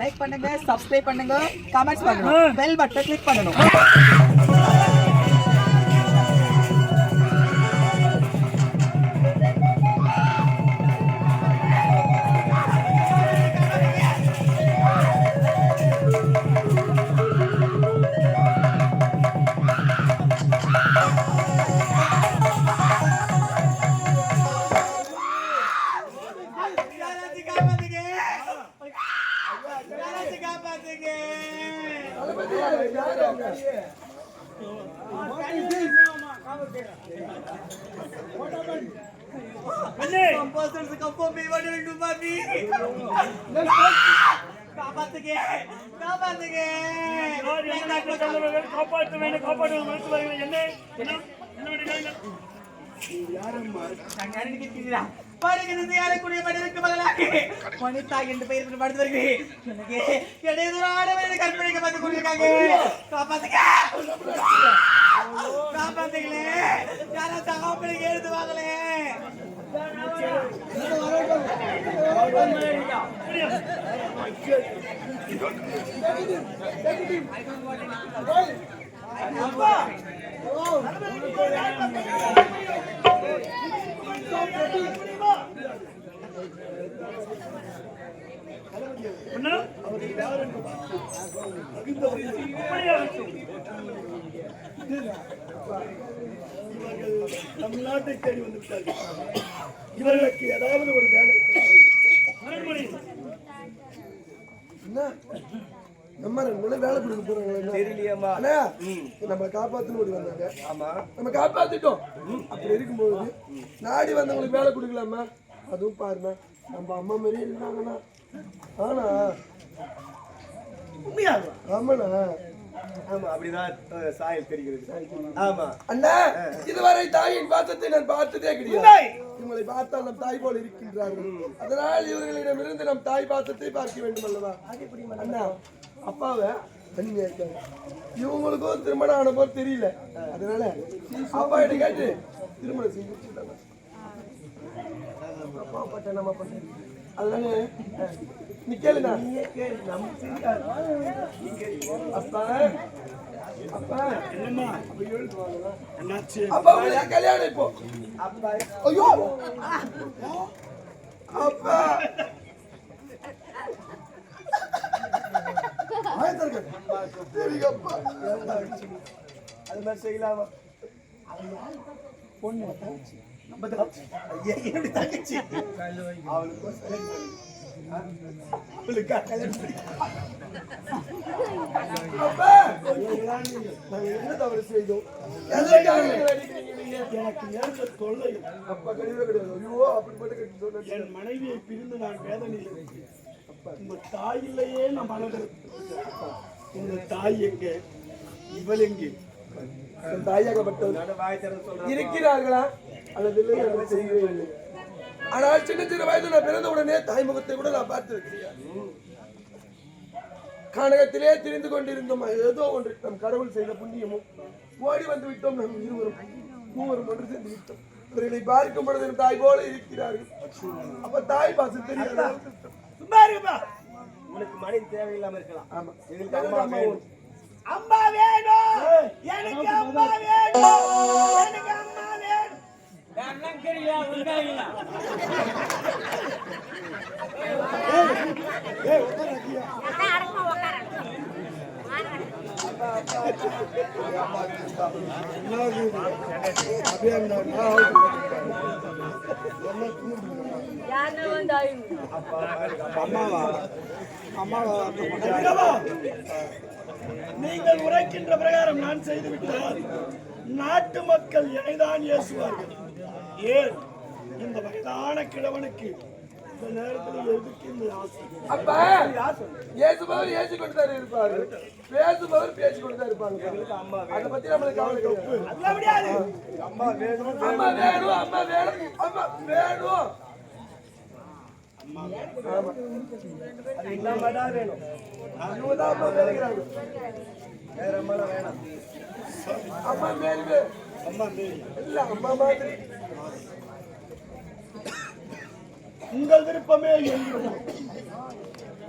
Like பண்ணுங்க, subscribe பண்ணுங்க, comments பண்ணுங்க, பெல் பட்டனை கிளிக் பண்ணணும். தமிழ்நாட்டை தேடி வந்து விட்டார்கள். இவர்களுக்கு ஏதாவது ஒரு வேலை நம்ம வேலை கொடுக்க போறாங்க. நம்ம காப்பாத்து ஓடி வந்தாங்க. நம்ம காப்பாத்திட்டோம். அப்படி இருக்கும்போது நாடி வந்தவங்களுக்கு வேலை கொடுக்கலாமா? அதுவும் பாருமா, நம்ம அம்மா மாதிரியே இருந்தாங்கண்ணா. ஆனா ஆமாண்ணா, ஆமா, அப்படிதான் சாயல் தெரிகிறது. ஆமா அண்ணா, இதுவரை தாயின் பாசத்தை நான் பார்த்ததே கிடையாது. இவங்களை பார்த்தால் நம் தாய் போல இருக்கின்றார்கள். அதனால் இவர்களிடமிருந்து நம் தாய் பாசத்தை பார்க்க வேண்டும் அல்லவா? அண்ணா, அப்பாவை தனியா இருக்காங்க. இவங்களுக்கும் திருமணம் ஆன போது தெரியல. அதனால அப்பா கிட்ட கேட்டு திருமணம் செஞ்சு அப்பா பட்ட நம்ம பண்ண. அதனால நீ கேளுண்ணா. அப்பா அப்பா அப்பா கல்யாணம் இப்போ. ஐயோ அப்பா அது மாதிரி செய்யலாமா? பொண்ணு தங்கச்சி என்ன தவறு செய்தோம்? எனக்கு நேர்ந்த தொல்லை என் மனைவியை பிரிந்து நான் வேதனையில். உங்க தாய் இல்லையே நான் மனதில். உங்க தாய் எங்க? இவள் எங்கே? தாயாகப்பட்டவர் இருக்கிறார்களா அல்லது இல்லை? ஆனால் சின்ன சின்ன வயது நான் பிறந்த உடனே தாய்முகத்தை கூட நான் பார்த்திருக்கிறேன். கானகத்திலே திரிந்து கொண்டிருந்தோம். ஏதோ ஒன்று நம் கடவுள் செய்த புண்ணியமும் ஓடி வந்து விட்டோம். நம் இருவரும் மூவரும் ஒன்று சேர்ந்து விட்டோம். இவர்களை பார்க்கும் பொழுது தாய் போல இருக்கிறார்கள். அப்ப தாய் பாசம் தெரியாது. உனக்கு மனைவி தேவையில்லாம இருக்கலாம். ஆமா, அம்மா வேணும், எனக்கு அம்மா வேணும், எனக்கு அம்மா வேணும். நீங்கள் உரைக்கின்ற பிரகாரம் நான் செய்துவிட்டால் நாட்டு மக்கள் என்னைதான் ஏசுவார்கள். ஏன் இந்த வயதான கிழவனுக்கு இந்த நேரத்தில் எதுக்கு இந்த ஆசை? அப்ப ஏசுபவர் ஏசி கொண்டுதான் இருப்பாரு, பேசுபவர் பேசி கொண்டுதான் இருப்பாங்க. அதை பத்தி நம்மளுக்கு கவலை கிடையாது. அம்மா வேணும், அம்மா வேணும், அம்மா வேணும், அம்மா வேணும். உங்கள் விருப்பமே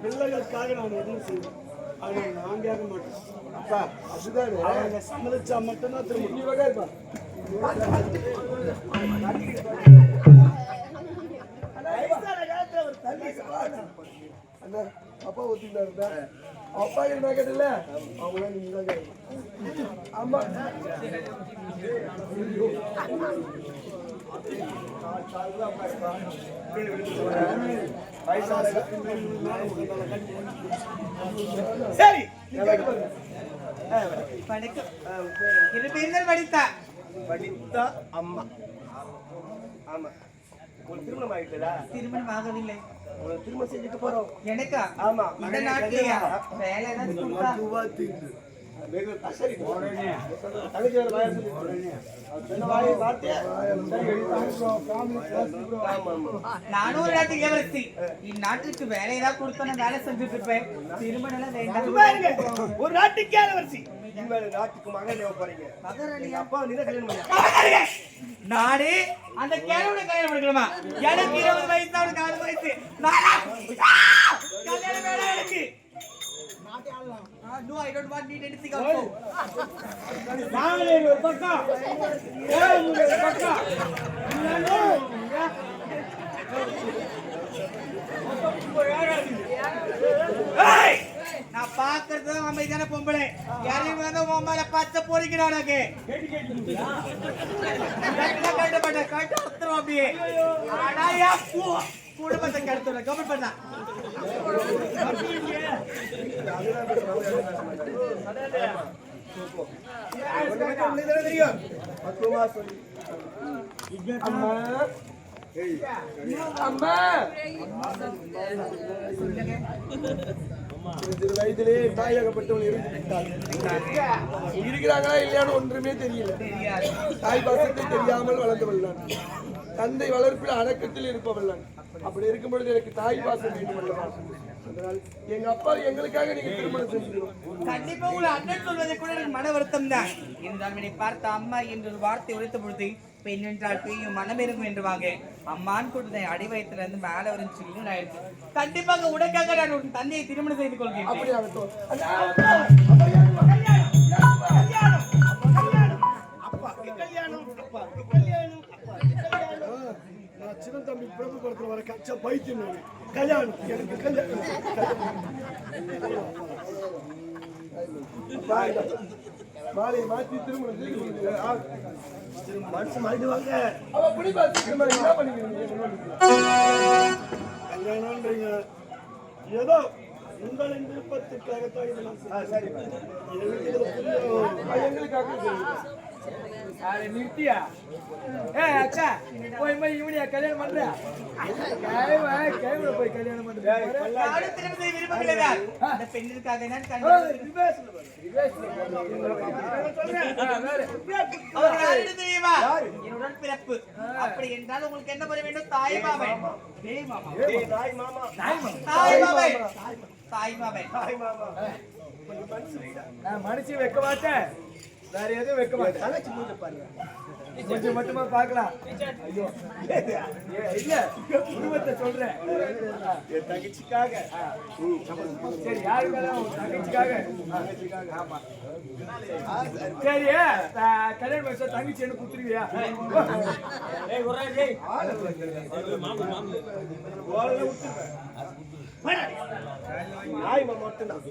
பிள்ளைகளுக்காக நான் எதுவும் செய்வேன். ஆனால் நான் கேட்க மாட்டேன். அப்பா அதுதான் அவங்க சம்மதிச்சா மட்டும்தான் திரும்ப நீ வகை இருப்பா அண்ணா அப்பா ஒத்துக்கிட்டாருடா அப்பா என்ன கேட்டல அவங்க நீங்க தான் கேட்கணும். அம்மா சரி வணக்கம். இரு பெயர்கள் வனிதா. வனிதா அம்மா. ஆமா உங்களுக்கு திருமணம் ஆகிட்டதா? திருமணம் ஆகவில்லை. உங்களுக்கு திருமணம் செஞ்சுட்டு போறோம். எனக்கா? ஆமா. இந்த நாட்டிலேயா? வேலை ஏதாவது கொடுத்தா? வெகு சரி தங்கச்சி வேற வாய சொல்லி என்ன வாய் வார்த்தையா சரி ஆமா ஆமா நானும் ஒரு நாட்டு இளவரசி. இந்நாட்டுக்கு வேலை ஏதாவது கொடுத்தா வேலை செஞ்சுட்டு இருப்பேன். திருமணம் எல்லாம் வேண்டாம். பாருங்க, ஒரு நாட்டுக்கு இளவரசி. இனிமேல் நாட்டுக்கு மகன் தேவை போறீங்க. மகராணியா? அப்பா நீ தான் கல்யாணம் பண்ணியா? நானே அந்த கேரளோட கல்யாணம் பண்ணிக்கணுமா? எனக்கு 20 வயசு, அவனுக்கு 6 வயசு. கல்யாணம் வேணாம் எனக்கு. No, I don't want need anything also. நாங்களே ஒரு பக்கம் ஏழு ஒரு பக்கம் நான் பாக்குறது அமைதியான பொம்பளை. யாரையும் வந்து உன் மேல பச்சை போரிக்கிறான். எனக்கு கட்ட உத்தரவு அப்படியே குடும்பத்தை கருத்து கமெண்ட் பண்ண தெரியும் அம்மா அம்மா சிறு வயதிலே தாயகப்பட்டவள் இருக்கிறாங்களா இல்லையான்னு ஒன்றுமே தெரியல. தாய் பாசத்தை தெரியாமல் வளர்ந்தவள் நான். தந்தை வளர்ப்பில் அடக்கத்தில் இருப்பவள் நான். அப்படி இருக்கும் பொழுது எனக்கு தாய் பாசம் வேண்டும் அல்லவா? அதனால் எங்க அப்பா எங்களுக்காக நீங்க திருமணம் செஞ்சிருவோம். கண்டிப்பா உங்களை அண்ணன் சொல்வதை கூட எனக்கு மன வருத்தம் தான். இருந்தாலும் என்னை பார்த்த அம்மா என்ற ஒரு வார்த்தை உரைத்த பொழுது பெண் என்றால் பெய்யும் மனம் இருக்கும் என்று வாங்க அம்மான் கொடுத்த அடி வயத்துல இருந்து மேல வரும் சில்லுன்னு ஆயிடுச்சு. கண்டிப்பாக உனக்காக நான் உன் தந்தையை திருமணம் செய்து கொள்கிறேன். அப்படி ஆகட்டும். நான் சின்ன தம்பி பிரபு படத்துல வர கச்சா பைத்தியம் கல்யாணம் எனக்கு கல்யாணம் மாலையை மாற்றி திருமணம் மனுஷன் மாறிடுவாங்க. அவ அப்படி பார்த்து என்ன பண்ணிக்கிறீங்க? கல்யாணம்ன்றீங்க ஏதோ உங்களின் விருப்பத்திற்காகத்தான் இதெல்லாம் சரி எங்களுக்காக நிறுத்தியா? அக்கா போய் இவனியா கல்யாணம் பண்ற? கைவிட போய் கல்யாணம் பண்ற? நானும் திருமணம் செய்ய விரும்பவில்லை. அந்த பெண்ணிற்காக நான் என்னுடன் பிறப்பு. அப்படி என்றால் உங்களுக்கு என்ன பண்ண வேண்டும்? தாய் மாமன். தாய் மாமா தாய் மாமன். தாய் மாமன். நான் மனுஷன் வைக்க மாட்டேன், வேற எதுவும் வைக்க மாட்டேன். தங்கச்சி மூஞ்ச பாருங்க. கொஞ்சம் மட்டுமா பார்க்கலாம். ஐயோ இல்ல குடும்பத்தை சொல்றேன். என் தங்கச்சிக்காக சரி யாருக்காக? தங்கச்சிக்காக. ஆமா சரி கல்யாணம் வயசா தங்கச்சி என்ன குத்துருவியா? நாய் மாமா மட்டும்தான்.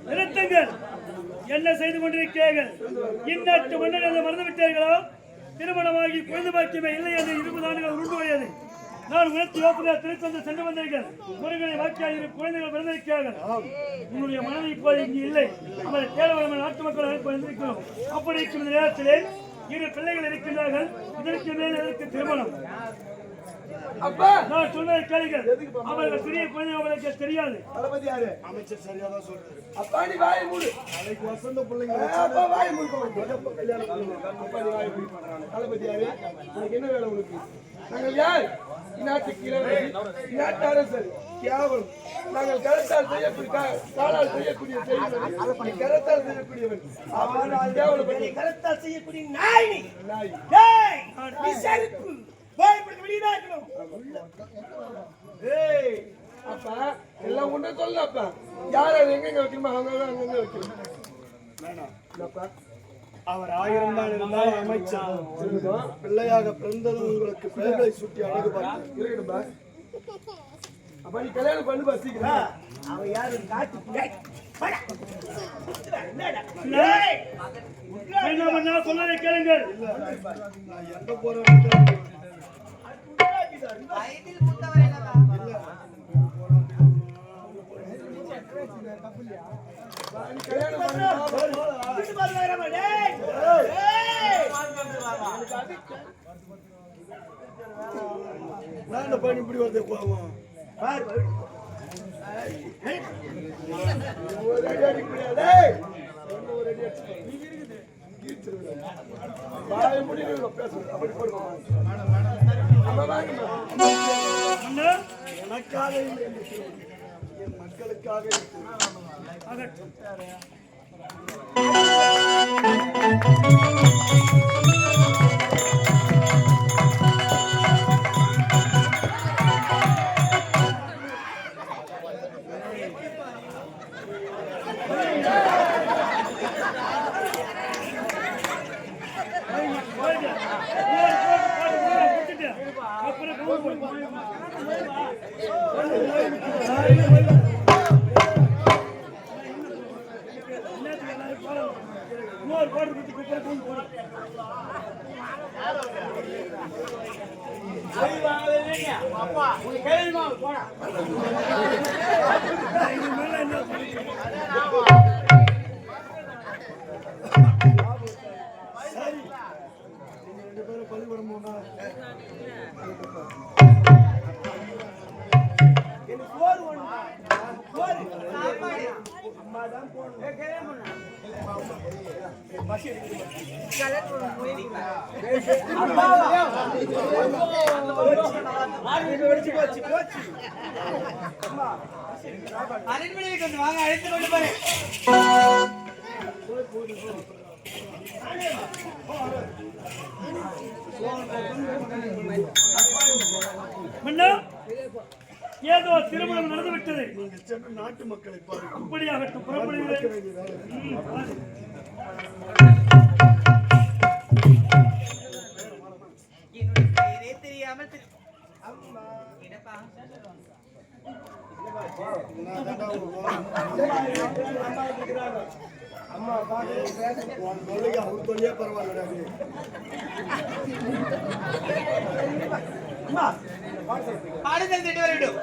நிறுத்துங்கள். என்ன செய்து கொண்டிருக்கிறீர்கள்? இந்நாட்டு மன்னர் அதை மறந்து விட்டீர்களோ? திருமணமாகி குழந்தை பாக்கியமே இல்லை என்று 20 ஆண்டுகள் உருண்டுடையது. நான் உணர்ச்சி யோசனை திருச்செந்து சென்று வந்தீர்கள். முருகனை வாக்கியாக குழந்தைகள் பிறந்திருக்கிறார்கள். உன்னுடைய மனதை இப்போது இங்கு இல்லை. அவரை தேர்தல் நாட்டு மக்கள் அழைப்பு வந்திருக்கிறோம். அப்படி இருக்கும் இந்த நேரத்திலே 2 பிள்ளைகள் இருக்கின்றார்கள். இதற்கு மேல் எதற்கு திருமணம்? அப்பா நான் சொன்னதை கேளுங்கள். அவர்கள் சிறிய குழந்தை அவர்களுக்கு தெரியாது. தளபதி யாரு? அமைச்சர் சரியாதான் சொல்றாரு. அப்பா நீ வாயை மூடு. நாளைக்கு வசந்த பிள்ளைங்க அப்பா வாயை மூடு. கல்யாணம் அப்பா நீ வாயை மூடு. தளபதி யாரு? உனக்கு என்ன வேலை? உனக்கு நாங்கள் யார்? இந்நாட்டுக்கு இளவரசி, இந்நாட்டு அரசர் யாவரும் நாங்கள் கரத்தால் செய்யக்கூடிய காலால் செய்யக்கூடிய செய்வன், கரத்தால் செய்யக்கூடியவன். அவன் கேவலப்பட்டு கருத்தால் செய்யக்கூடிய நாய் நீ. நாய். டேய், நீ செருப்பு. போய் இப்படி வெளியே இருக்கணும். ஏய், அப்பா எல்லாம் ஒண்ணு சொல்லு அப்பா. யார் அது எங்க வைக்கணுமோ அவங்க அங்க வைக்கணும். அப்பா அவர் 1000 தான் இருந்தால் அமைச்சர் பிள்ளையாக பிறந்தது உங்களுக்கு பெயர்களை சுட்டி அழகு பார்த்து இருக்கட்டும்பா. அப்பா நீ கல்யாணம் பண்ணு சீக்கிரம். அவன் யாரு காட்டு என்ன பண்ணா சொல்றதை கேளுங்கள். நான் எங்க போறேன் வயதில் மூத்தவர் அல்லவா? நீ கல்யாணம் பண்ணு. நான் இந்த பையன் இப்படி வந்து போவோம் ஒரு அடி அடிக்கலையா? டேய், ஒரு அடி அடிச்சு. நீ இருக்குது. கீழ்ச்சிருவேன். வாயை மூடிட்டு பேசுறேன். அப்படி போடுமா? அம்மா வாங்கம்மா. அண்ணா, எனக்காக இல்லை என்று சொல்லுங்கள். என் மக்களுக்காக இருக்கிறேன். ஆகட்டும். சரி, நீங்க 2 பேரும் பள்ளிக்கூடம் போனா எனக்கு சோறு வேணும். சோறு அம்மா தான் போடணும். அரண்மனையை கொண்டு வாங்க, அழைத்து கொண்டு போறேன். மன்னா, ஏதோ திருமணம் நடந்துவிட்டது. நீங்கள் சென்று நாட்டு மக்களை பாருங்கள். இப்படியாகட்டும், புறப்படுகிறேன். என்னுடைய பெயரே தெரியாமல் என்னப்பா? அம்மா உன் தொழில் அவர் தொழிலே பரவாயில்ல. பாடுதல் திட்டு வரட்டும்.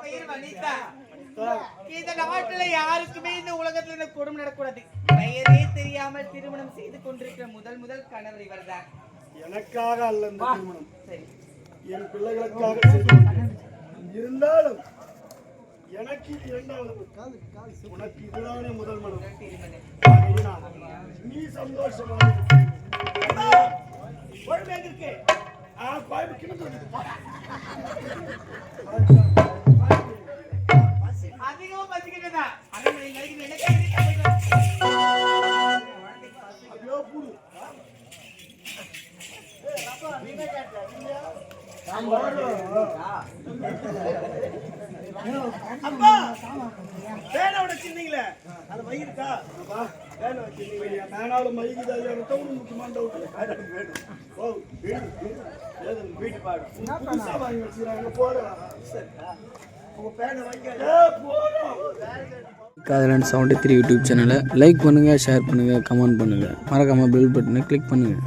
பெயர் வனிதா. இந்த நாட்டுல யாருக்குமே இந்த உலகத்துல இந்த கொடுமை நடக்கூடாது. பெயரே தெரியாமல் திருமணம் செய்து கொண்டிருக்கிற முதல் கணவர் இவர்தான். எனக்காக அல்ல இந்த திருமணம், சரி, என் பிள்ளைகளுக்காக செய்து இருந்தாலும் எனக்கு இது 2வது, உனக்கு இதுதானே முதல் மனம். நீ சந்தோஷமாக இருக்கு. அதிகமா பசிக்கிட்டதா அரண்மனை நடிகை என்ன அப்பா பேனாவோட சின்னீங்களே அது மயிர்க்கா பேனா வச்சிருந்தீங்க பேனாவில் மயிர்க்கு தான் முக்கியமான டவுட் வேணும். ஓ வீட்டு பாடு புதுசா வாங்கி வச்சுக்கிறாங்க போறோம். உங்க பேனை வாங்க போறோம். காதலன் 73 யூடியூப் சேனலை லைக் பண்ணுங்கள், ஷேர் பண்ணுங்கள், கமெண்ட் பண்ணுங்கள், மறக்காமல் பெல் பட்டனை கிளிக் பண்ணுங்கள்.